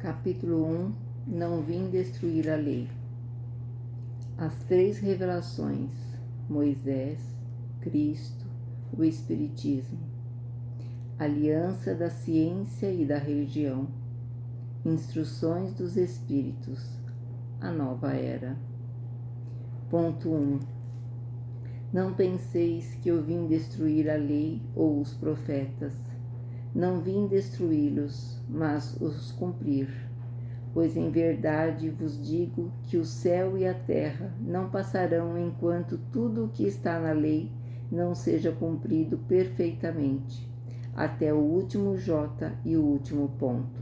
Capítulo 1. Não vim destruir a lei. As três revelações: Moisés, Cristo, o Espiritismo. Aliança da ciência e da religião. Instruções dos Espíritos. A nova era. Ponto 1. Não penseis que eu vim destruir a lei ou os profetas. Não vim destruí-los, mas os cumprir. Pois em verdade vos digo que o céu e a terra não passarão enquanto tudo o que está na lei não seja cumprido perfeitamente, até o último J e o último ponto.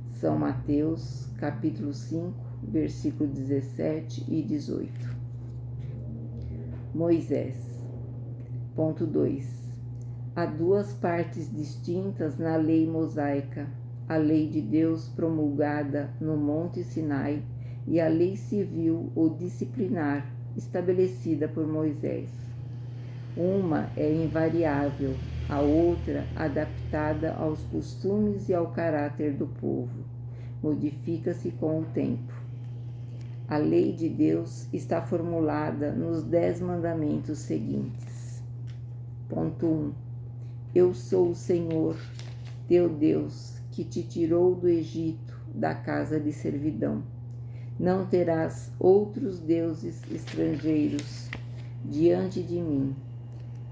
São Mateus, capítulo 5, versículo 17 e 18. Moisés. Ponto 2. Há duas partes distintas na lei mosaica: a lei de Deus promulgada no Monte Sinai e a lei civil ou disciplinar estabelecida por Moisés. Uma é invariável, a outra adaptada aos costumes e ao caráter do povo. Modifica-se com o tempo. A lei de Deus está formulada nos 10 mandamentos seguintes. Ponto 1. Eu sou o Senhor, teu Deus, que te tirou do Egito, da casa de servidão. Não terás outros deuses estrangeiros diante de mim.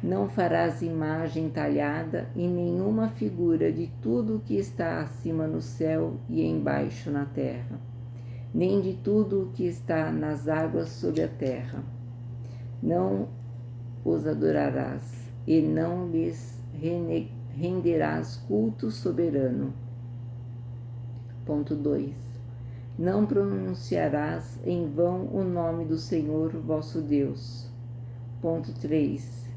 Não farás imagem talhada e nenhuma figura de tudo o que está acima no céu e embaixo na terra, nem de tudo o que está nas águas sob a terra. Não os adorarás e não lhes renderás culto soberano. Ponto 2. Não pronunciarás em vão o nome do Senhor vosso Deus. Ponto 3.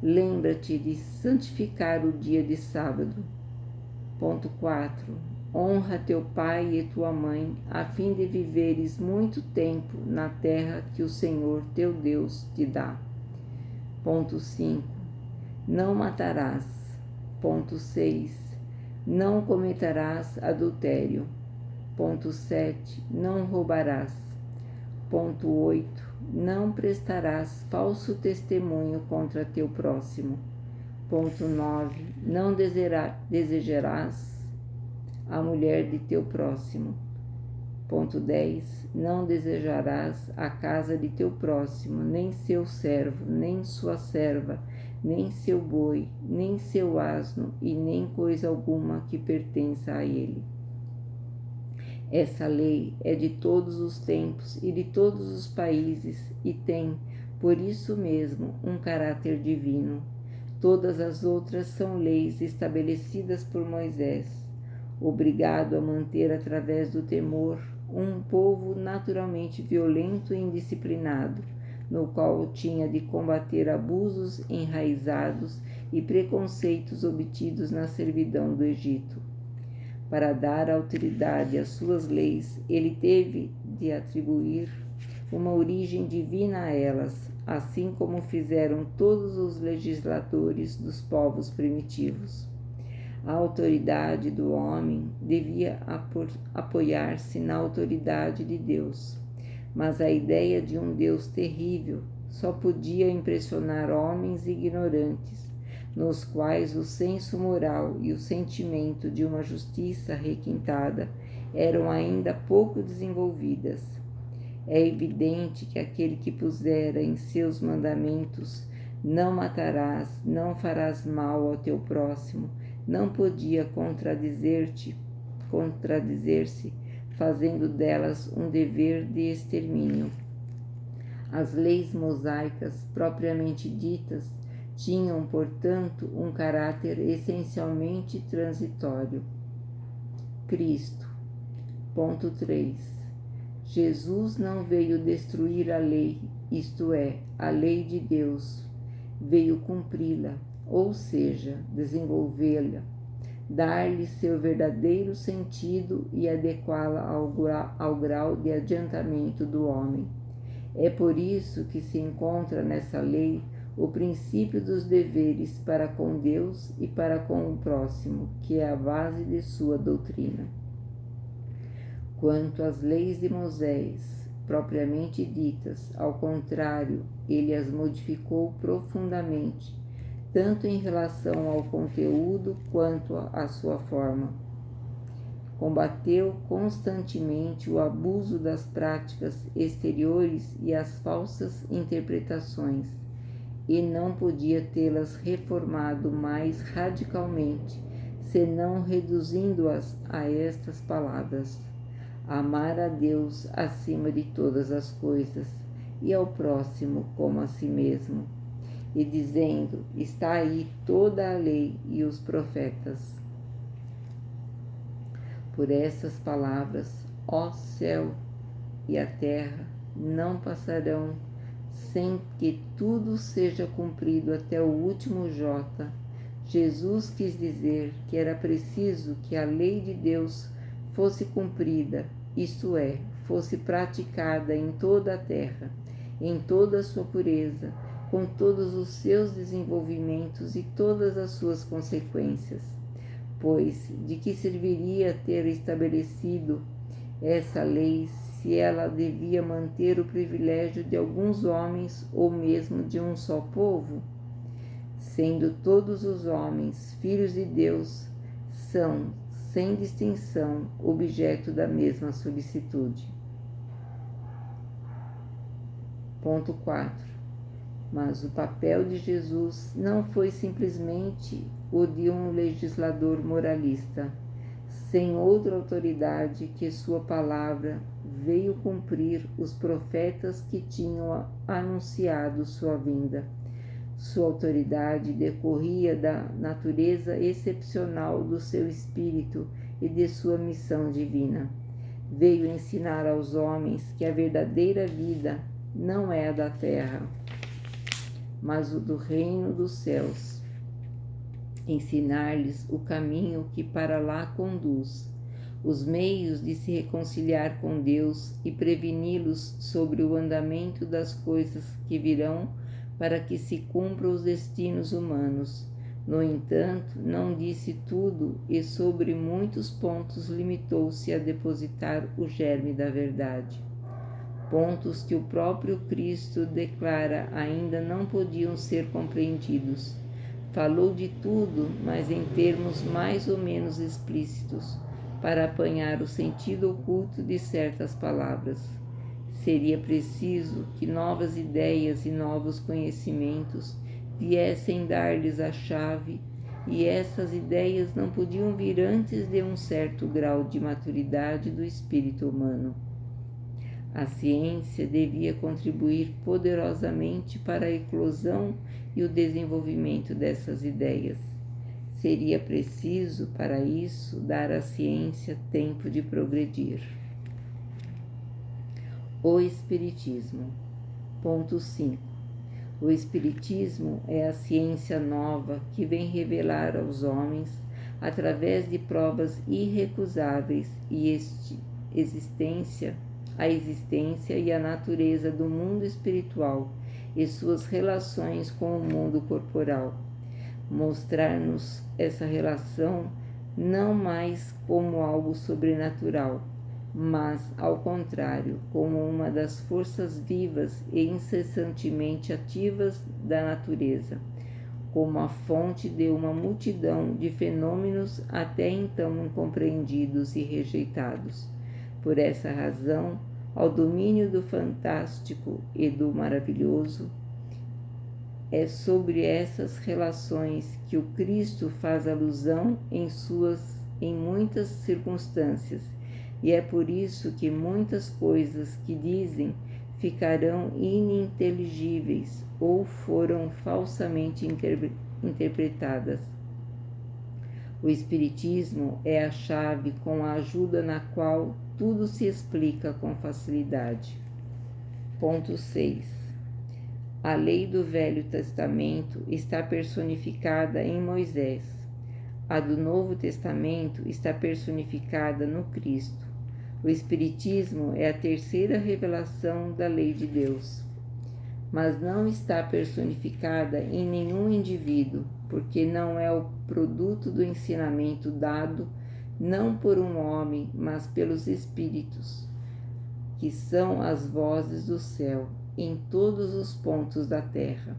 Lembra-te de santificar o dia de sábado. Ponto 4. Honra teu pai e tua mãe, a fim de viveres muito tempo na terra que o Senhor teu Deus te dá. Ponto 5. Não matarás. Ponto 6. Não cometerás adultério. Ponto 7. Não roubarás. Ponto 8. Não prestarás falso testemunho contra teu próximo. Ponto 9. Não desejarás a mulher de teu próximo. Ponto 10. Não desejarás a casa de teu próximo, nem seu servo, nem sua serva, nem seu boi, nem seu asno, e nem coisa alguma que pertença a ele. Essa lei é de todos os tempos e de todos os países e tem, por isso mesmo, um caráter divino. Todas as outras são leis estabelecidas por Moisés, obrigado a manter através do temor um povo naturalmente violento e indisciplinado, no qual tinha de combater abusos enraizados e preconceitos obtidos na servidão do Egito. Para dar autoridade às suas leis, ele teve de atribuir uma origem divina a elas, assim como fizeram todos os legisladores dos povos primitivos. A autoridade do homem devia apoiar-se na autoridade de Deus, mas a ideia de um Deus terrível só podia impressionar homens ignorantes, nos quais o senso moral e o sentimento de uma justiça requintada eram ainda pouco desenvolvidas. É evidente que aquele que pusera em seus mandamentos não matarás, não farás mal ao teu próximo, não podia contradizer-se, fazendo delas um dever de extermínio. As leis mosaicas, propriamente ditas, tinham, portanto, um caráter essencialmente transitório. Cristo. Ponto 3. Jesus não veio destruir a lei, isto é, a lei de Deus. Veio cumpri-la, ou seja, desenvolvê-la, dar-lhe seu verdadeiro sentido e adequá-la ao grau de adiantamento do homem. É por isso que se encontra nessa lei o princípio dos deveres para com Deus e para com o próximo, que é a base de sua doutrina. Quanto às leis de Moisés, propriamente ditas, ao contrário, ele as modificou profundamente, tanto em relação ao conteúdo quanto à sua forma. Combateu constantemente o abuso das práticas exteriores e as falsas interpretações, e não podia tê-las reformado mais radicalmente, senão reduzindo-as a estas palavras: amar a Deus acima de todas as coisas e ao próximo como a si mesmo. E dizendo: está aí toda a lei e os profetas. Por essas palavras, ó céu e a terra não passarão sem que tudo seja cumprido até o último jota. Jesus quis dizer que era preciso que a lei de Deus fosse cumprida, isto é, fosse praticada em toda a terra, em toda a sua pureza, com todos os seus desenvolvimentos e todas as suas consequências. Pois de que serviria ter estabelecido essa lei se ela devia manter o privilégio de alguns homens ou mesmo de um só povo? Sendo todos os homens filhos de Deus, são, sem distinção, objeto da mesma solicitude. Ponto 4. Mas o papel de Jesus não foi simplesmente o de um legislador moralista, sem outra autoridade que sua palavra veio cumprir os profetas que tinham anunciado sua vinda. Sua autoridade decorria da natureza excepcional do seu espírito e de sua missão divina. Veio ensinar aos homens que a verdadeira vida não é a da terra, mas o do reino dos céus. Ensinar-lhes o caminho que para lá conduz, os meios de se reconciliar com Deus e preveni-los sobre o andamento das coisas que virão para que se cumpram os destinos humanos. No entanto, não disse tudo e sobre muitos pontos limitou-se a depositar o germe da verdade. Pontos que o próprio Cristo declara ainda não podiam ser compreendidos. Falou de tudo, mas em termos mais ou menos explícitos, para apanhar o sentido oculto de certas palavras. Seria preciso que novas ideias e novos conhecimentos viessem dar-lhes a chave, e essas ideias não podiam vir antes de um certo grau de maturidade do espírito humano. A ciência devia contribuir poderosamente para a eclosão e o desenvolvimento dessas ideias. Seria preciso, para isso, dar à ciência tempo de progredir. O Espiritismo. Ponto 5. O Espiritismo é a ciência nova que vem revelar aos homens, através de provas irrecusáveis, a existência e a natureza do mundo espiritual e suas relações com o mundo corporal. Mostrar-nos essa relação não mais como algo sobrenatural, mas, ao contrário, como uma das forças vivas e incessantemente ativas da natureza, como a fonte de uma multidão de fenômenos até então incompreendidos e rejeitados. Por essa razão, ao domínio do fantástico e do maravilhoso, é sobre essas relações que o Cristo faz alusão em muitas circunstâncias, e é por isso que muitas coisas que dizem ficarão ininteligíveis ou foram falsamente interpretadas. O Espiritismo é a chave com a ajuda na qual tudo se explica com facilidade. Ponto 6. A lei do Velho Testamento está personificada em Moisés. A do Novo Testamento está personificada no Cristo. O Espiritismo é a terceira revelação da lei de Deus, mas não está personificada em nenhum indivíduo, porque não é o produto do ensinamento dado não por um homem, mas pelos espíritos, que são as vozes do céu, em todos os pontos da terra,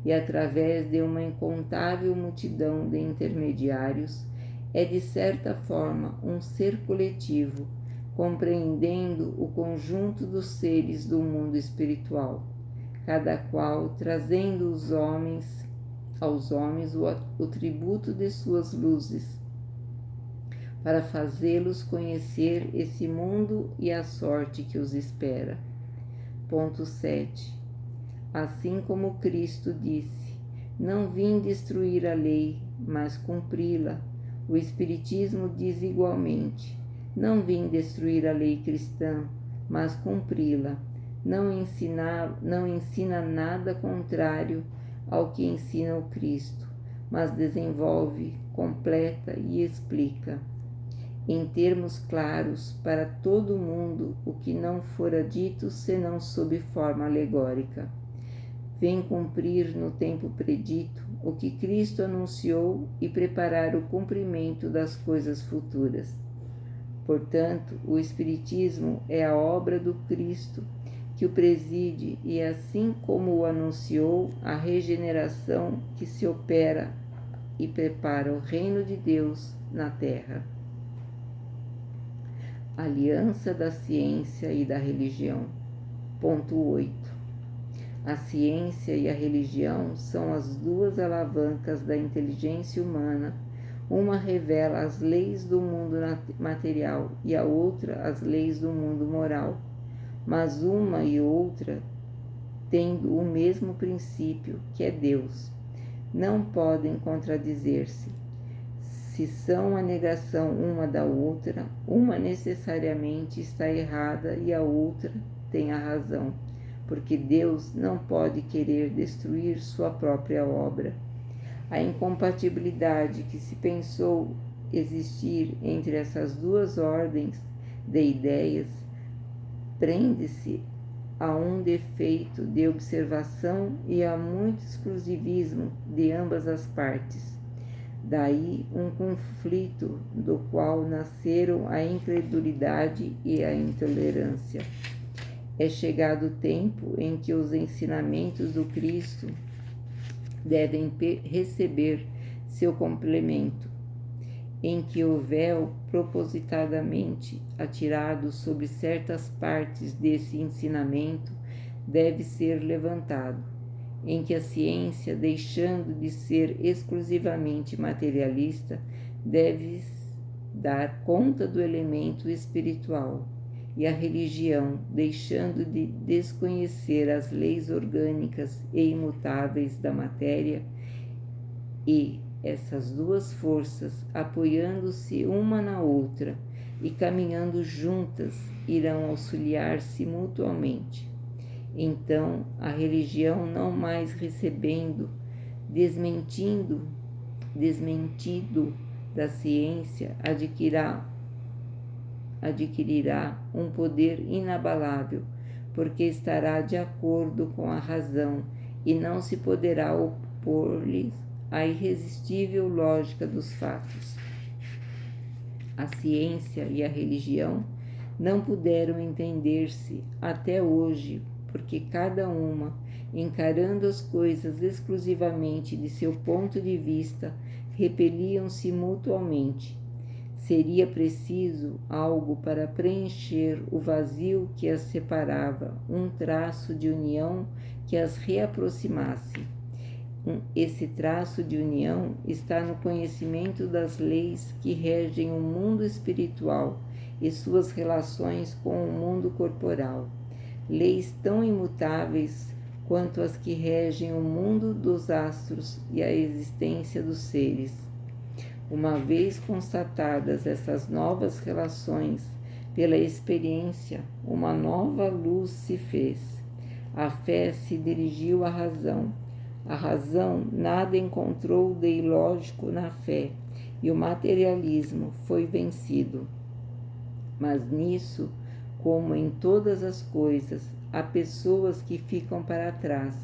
e através de uma incontável multidão de intermediários, é de certa forma um ser coletivo, compreendendo o conjunto dos seres do mundo espiritual, cada qual trazendo aos homens o tributo de suas luzes, para fazê-los conhecer esse mundo e a sorte que os espera. Ponto 7. Assim como Cristo disse: não vim destruir a lei, mas cumpri-la. O Espiritismo diz igualmente: não vim destruir a lei cristã, mas cumpri-la. Não ensina nada contrário ao que ensina o Cristo, mas desenvolve, completa e explica, em termos claros para todo mundo, o que não fora dito senão sob forma alegórica. Vem cumprir no tempo predito o que Cristo anunciou e preparar o cumprimento das coisas futuras. Portanto, o Espiritismo é a obra do Cristo que o preside e, assim como o anunciou, a regeneração que se opera e prepara o reino de Deus na terra. Aliança da ciência e da religião. Ponto 8. A ciência e a religião são as duas alavancas da inteligência humana. Uma revela as leis do mundo material e a outra as leis do mundo moral. Mas uma e outra tendo o mesmo princípio, que é Deus, não podem contradizer-se. Se são a negação uma da outra, uma necessariamente está errada e a outra tem a razão, porque Deus não pode querer destruir sua própria obra. A incompatibilidade que se pensou existir entre essas duas ordens de ideias prende-se a um defeito de observação e a muito exclusivismo de ambas as partes. Daí um conflito do qual nasceram a incredulidade e a intolerância. É chegado o tempo em que os ensinamentos do Cristo devem receber seu complemento, em que o véu propositadamente atirado sobre certas partes desse ensinamento deve ser levantado, em que a ciência, deixando de ser exclusivamente materialista, deve dar conta do elemento espiritual, e a religião, deixando de desconhecer as leis orgânicas e imutáveis da matéria, e essas duas forças, apoiando-se uma na outra e caminhando juntas, irão auxiliar-se mutuamente. Então, a religião, não mais recebendo desmentido da ciência, adquirirá um poder inabalável, porque estará de acordo com a razão e não se poderá opor-lhe a irresistível lógica dos fatos. A ciência e a religião não puderam entender-se até hoje, porque cada uma, encarando as coisas exclusivamente de seu ponto de vista, repeliam-se mutuamente. Seria preciso algo para preencher o vazio que as separava, um traço de união que as reaproximasse. Esse traço de união está no conhecimento das leis que regem o mundo espiritual e suas relações com o mundo corporal. Leis tão imutáveis quanto as que regem o mundo dos astros e a existência dos seres. Uma vez constatadas essas novas relações pela experiência, uma nova luz se fez. A fé se dirigiu à razão. A razão nada encontrou de ilógico na fé, e o materialismo foi vencido. Mas nisso, como em todas as coisas, há pessoas que ficam para trás,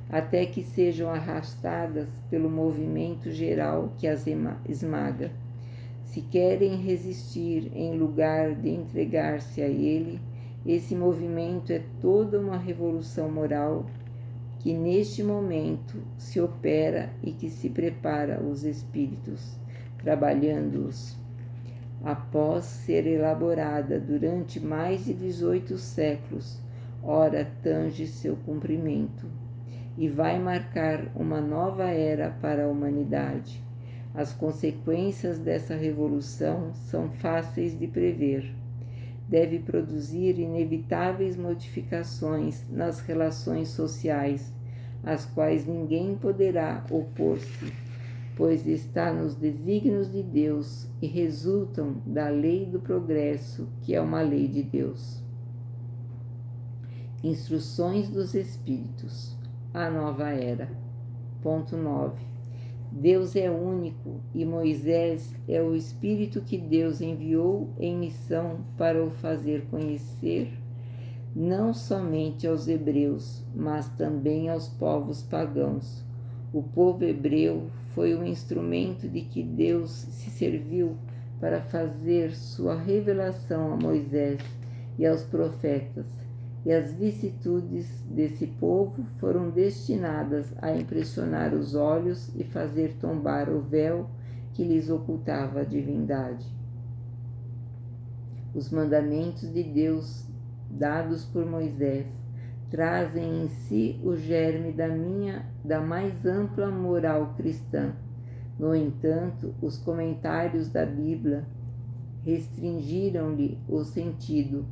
até que sejam arrastadas pelo movimento geral que as esmaga. Se querem resistir em lugar de entregar-se a ele, esse movimento é toda uma revolução moral que neste momento se opera e que se prepara os espíritos, trabalhando-os. Após ser elaborada durante mais de 18 séculos, ora tange seu cumprimento e vai marcar uma nova era para a humanidade. As consequências dessa revolução são fáceis de prever. Deve produzir inevitáveis modificações nas relações sociais, às quais ninguém poderá opor-se, pois está nos desígnios de Deus e resultam da lei do progresso, que é uma lei de Deus. Instruções dos Espíritos. A nova era. Ponto 9. Deus é único e Moisés é o Espírito que Deus enviou em missão para o fazer conhecer não somente aos hebreus, mas também aos povos pagãos. O povo hebreu foi o instrumento de que Deus se serviu para fazer sua revelação a Moisés e aos profetas, e as vicissitudes desse povo foram destinadas a impressionar os olhos e fazer tombar o véu que lhes ocultava a divindade. Os mandamentos de Deus dados por Moisés trazem em si o germe da mais ampla moral cristã. No entanto, os comentários da Bíblia restringiram-lhe o sentido,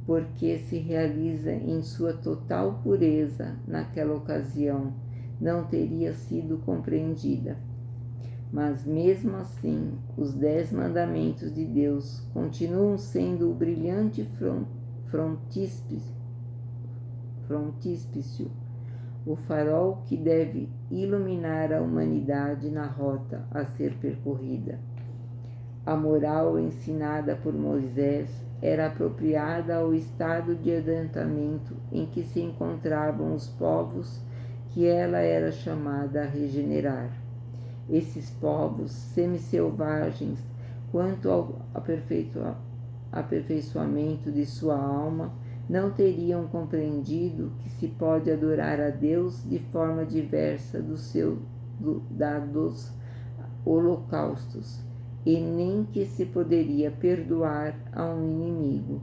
porque se realiza em sua total pureza naquela ocasião, não teria sido compreendida. Mas mesmo assim, os 10 mandamentos de Deus continuam sendo o brilhante frontispício, o farol que deve iluminar a humanidade na rota a ser percorrida. A moral ensinada por Moisés era apropriada ao estado de adiantamento em que se encontravam os povos que ela era chamada a regenerar. Esses povos semi-selvagens, quanto ao aperfeiçoamento de sua alma, não teriam compreendido que se pode adorar a Deus de forma diversa dos holocaustos, e nem que se poderia perdoar a um inimigo.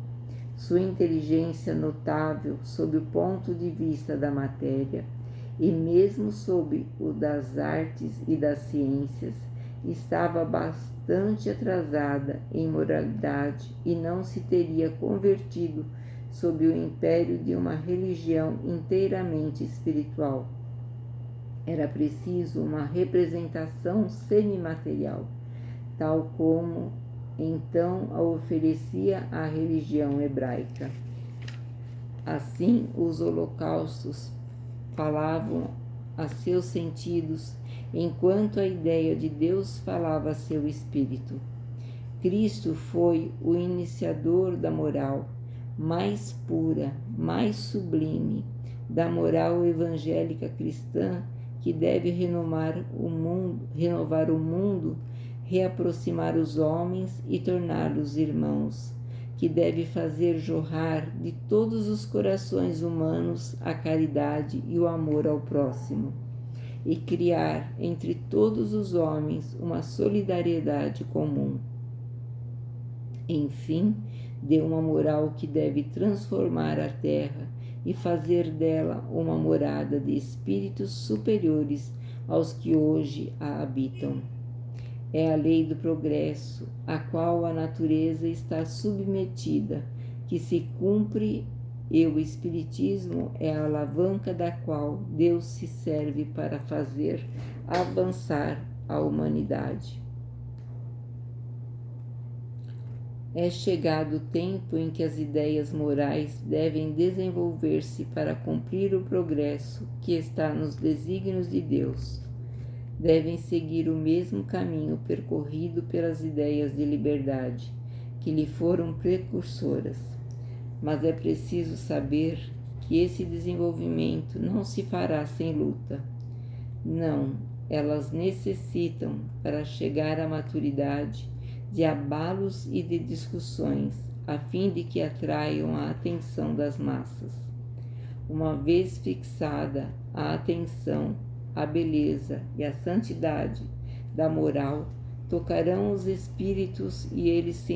Sua inteligência notável sob o ponto de vista da matéria, e mesmo sob o das artes e das ciências, estava bastante atrasada em moralidade e não se teria convertido sob o império de uma religião inteiramente espiritual. Era preciso uma representação semimaterial, tal como então a oferecia a religião hebraica. Assim, os holocaustos falavam a seus sentidos, enquanto a ideia de Deus falava a seu espírito. Cristo foi o iniciador da moral mais pura, mais sublime, da moral evangélica cristã, que deve renovar o mundo, reaproximar os homens e torná-los irmãos, que deve fazer jorrar de todos os corações humanos a caridade e o amor ao próximo, e criar entre todos os homens uma solidariedade comum. Enfim, de uma moral que deve transformar a terra e fazer dela uma morada de espíritos superiores aos que hoje a habitam. É a lei do progresso, a qual a natureza está submetida, que se cumpre, e o Espiritismo é a alavanca da qual Deus se serve para fazer avançar a humanidade. É chegado o tempo em que as ideias morais devem desenvolver-se para cumprir o progresso que está nos desígnios de Deus. Devem seguir o mesmo caminho percorrido pelas ideias de liberdade, que lhe foram precursoras. Mas é preciso saber que esse desenvolvimento não se fará sem luta. Não, elas necessitam, para chegar à maturidade, de abalos e de discussões, a fim de que atraiam a atenção das massas. Uma vez fixada a atenção, a beleza e a santidade da moral, tocarão os espíritos e eles se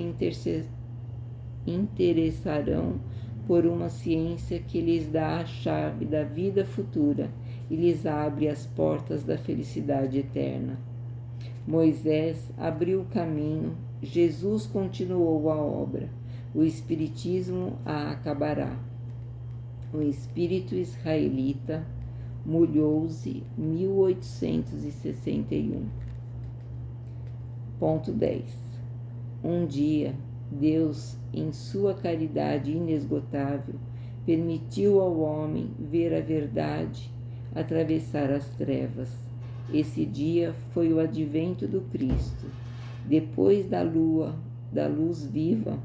interessarão por uma ciência que lhes dá a chave da vida futura e lhes abre as portas da felicidade eterna. Moisés abriu o caminho, Jesus continuou a obra, o Espiritismo a acabará. O espírito israelita mulhou-se 1861. Ponto 10. Um dia, Deus, em sua caridade inesgotável, permitiu ao homem ver a verdade atravessar as trevas. Esse dia foi o advento do Cristo. Depois da luz viva,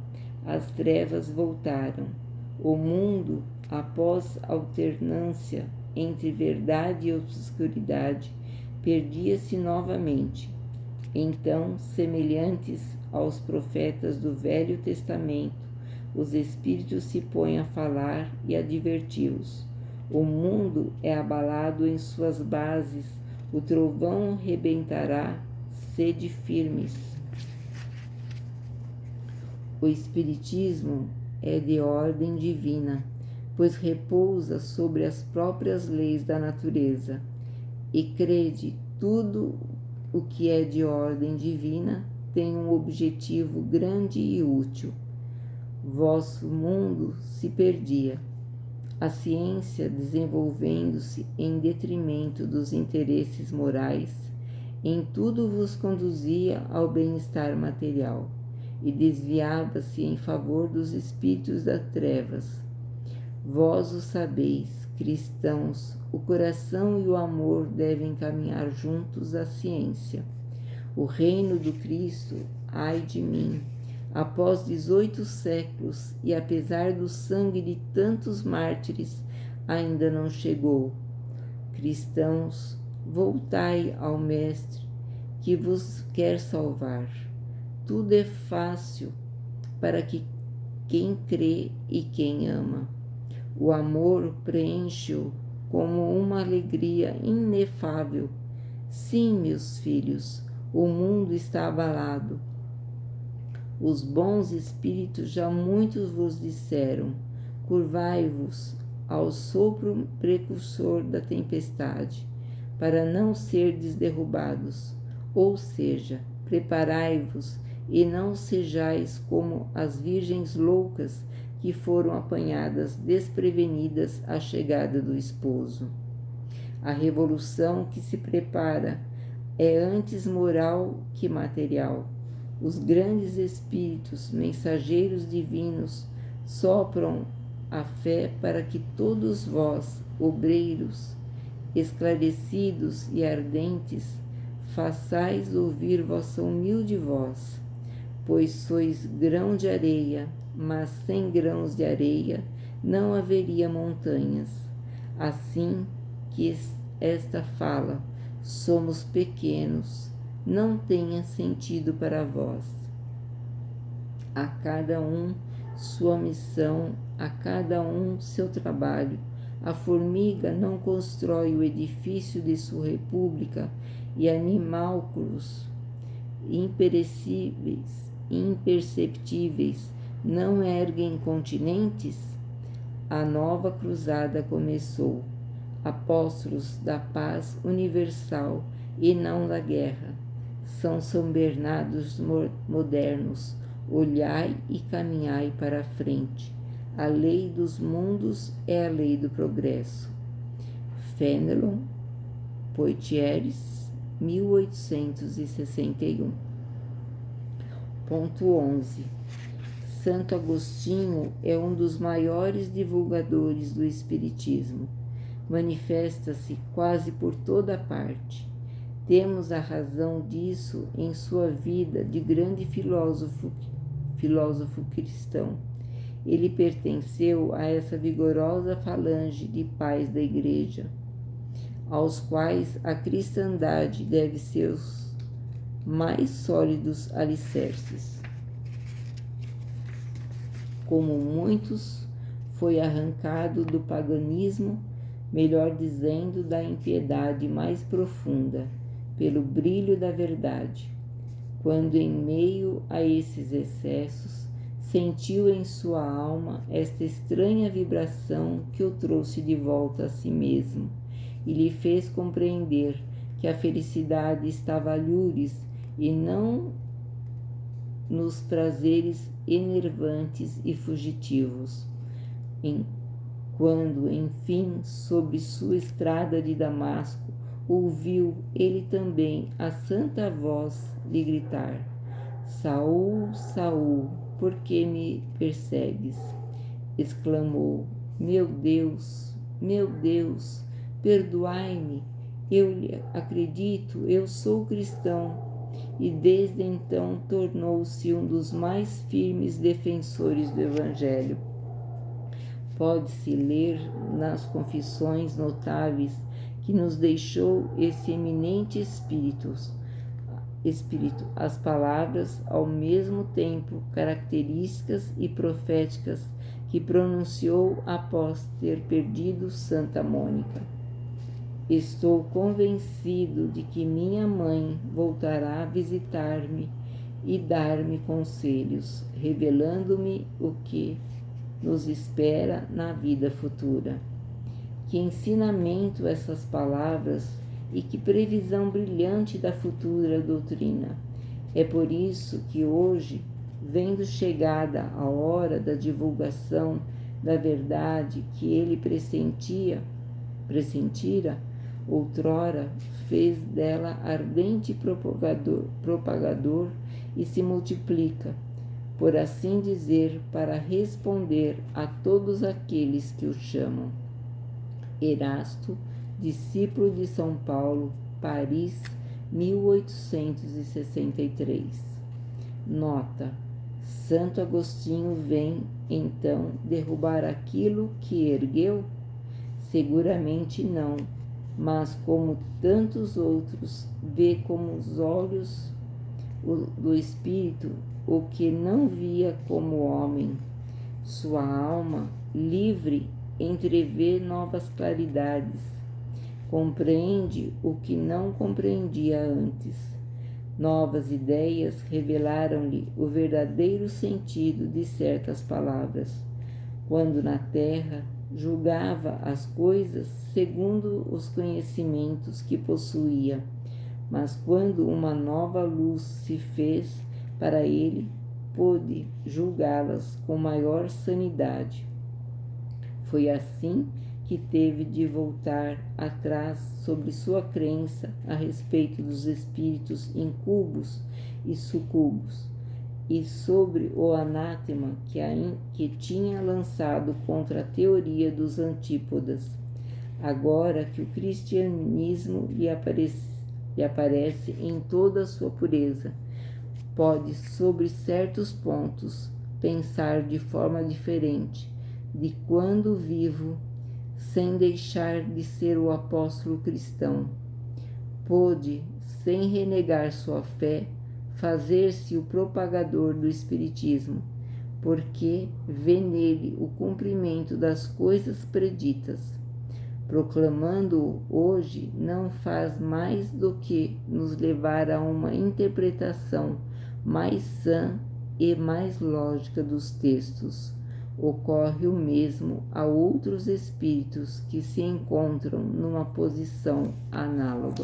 as trevas voltaram. O mundo, após alternância entre verdade e obscuridade, perdia-se novamente. Então, semelhantes aos profetas do Velho Testamento, os Espíritos se põem a falar e a adverti-los. O mundo é abalado em suas bases, o trovão rebentará, sede firmes. O Espiritismo é de ordem divina, pois repousa sobre as próprias leis da natureza. E crede, tudo o que é de ordem divina tem um objetivo grande e útil. Vosso mundo se perdia. A ciência, desenvolvendo-se em detrimento dos interesses morais, em tudo vos conduzia ao bem-estar material e desviava-se em favor dos espíritos das trevas. Vós o sabeis, cristãos, o coração e o amor devem caminhar juntos à ciência. O reino do Cristo, ai de mim, após 18 séculos e apesar do sangue de tantos mártires, ainda não chegou. Cristãos, voltai ao Mestre, que vos quer salvar. Tudo é fácil para quem crê e quem ama. O amor preenche-o como uma alegria inefável. Sim, meus filhos, o mundo está abalado. Os bons espíritos já muitos vos disseram: curvai-vos ao sopro precursor da tempestade, para não serdes derrubados. Ou seja, preparai-vos e não sejais como as virgens loucas que foram apanhadas desprevenidas à chegada do esposo. A revolução que se prepara é antes moral que material. Os grandes espíritos, mensageiros divinos, sopram a fé para que todos vós, obreiros, esclarecidos e ardentes, façais ouvir vossa humilde voz, pois sois grão de areia, mas sem grãos de areia não haveria montanhas. Assim que esta fala, somos pequenos, não tenha sentido para vós. A cada um sua missão, a cada um seu trabalho. A formiga não constrói o edifício de sua república e animálculos imperceptíveis não erguem continentes? A nova cruzada começou. Apóstolos da paz universal e não da guerra. São Bernardos modernos. Olhai e caminhai para a frente. A lei dos mundos é a lei do progresso. Fénelon, Poitiers, 1861. Ponto 11. Santo Agostinho é um dos maiores divulgadores do Espiritismo. Manifesta-se quase por toda parte. Temos a razão disso em sua vida de grande filósofo cristão. Ele pertenceu a essa vigorosa falange de pais da Igreja, aos quais a cristandade deve seus mais sólidos alicerces. Como muitos, foi arrancado do paganismo, melhor dizendo, da impiedade mais profunda, pelo brilho da verdade. Quando, em meio a esses excessos, sentiu em sua alma esta estranha vibração que o trouxe de volta a si mesmo e lhe fez compreender que a felicidade estava a lures e não nos prazeres enervantes e fugitivos. Quando, enfim, sobre sua estrada de Damasco, ouviu ele também a santa voz lhe gritar: Saul, Saul, por que me persegues? Exclamou: meu Deus, perdoai-me, eu lhe acredito, eu sou cristão. E desde então tornou-se um dos mais firmes defensores do Evangelho. Pode-se ler nas confissões notáveis que nos deixou esse eminente espírito, as palavras ao mesmo tempo características e proféticas que pronunciou após ter perdido Santa Mônica. Estou convencido de que minha mãe voltará a visitar-me e dar-me conselhos, revelando-me o que nos espera na vida futura. Que ensinamento essas palavras e que previsão brilhante da futura doutrina. É por isso que hoje, vendo chegada a hora da divulgação da verdade que ele pressentira, outrora fez dela ardente propagador e se multiplica, por assim dizer, para responder a todos aqueles que o chamam. Erasto, discípulo de São Paulo, Paris, 1863. Nota: Santo Agostinho vem, então, derrubar aquilo que ergueu? Seguramente não, mas como tantos outros, vê com os olhos do Espírito o que não via como homem. Sua alma, livre, entrevê novas claridades. Compreende o que não compreendia antes. Novas ideias revelaram-lhe o verdadeiro sentido de certas palavras. Quando na terra julgava as coisas segundo os conhecimentos que possuía, mas quando uma nova luz se fez para ele, pôde julgá-las com maior sanidade. Foi assim que teve de voltar atrás sobre sua crença a respeito dos espíritos incubos e sucubos, e sobre o anátema que tinha lançado contra a teoria dos antípodas. Agora que o cristianismo lhe aparece em toda a sua pureza, pode, sobre certos pontos, pensar de forma diferente de quando vivo, sem deixar de ser o apóstolo cristão. Pôde, sem renegar sua fé, fazer-se o propagador do Espiritismo, porque vê nele o cumprimento das coisas preditas. Proclamando-o hoje, não faz mais do que nos levar a uma interpretação mais sã e mais lógica dos textos. Ocorre o mesmo a outros espíritos que se encontram numa posição análoga.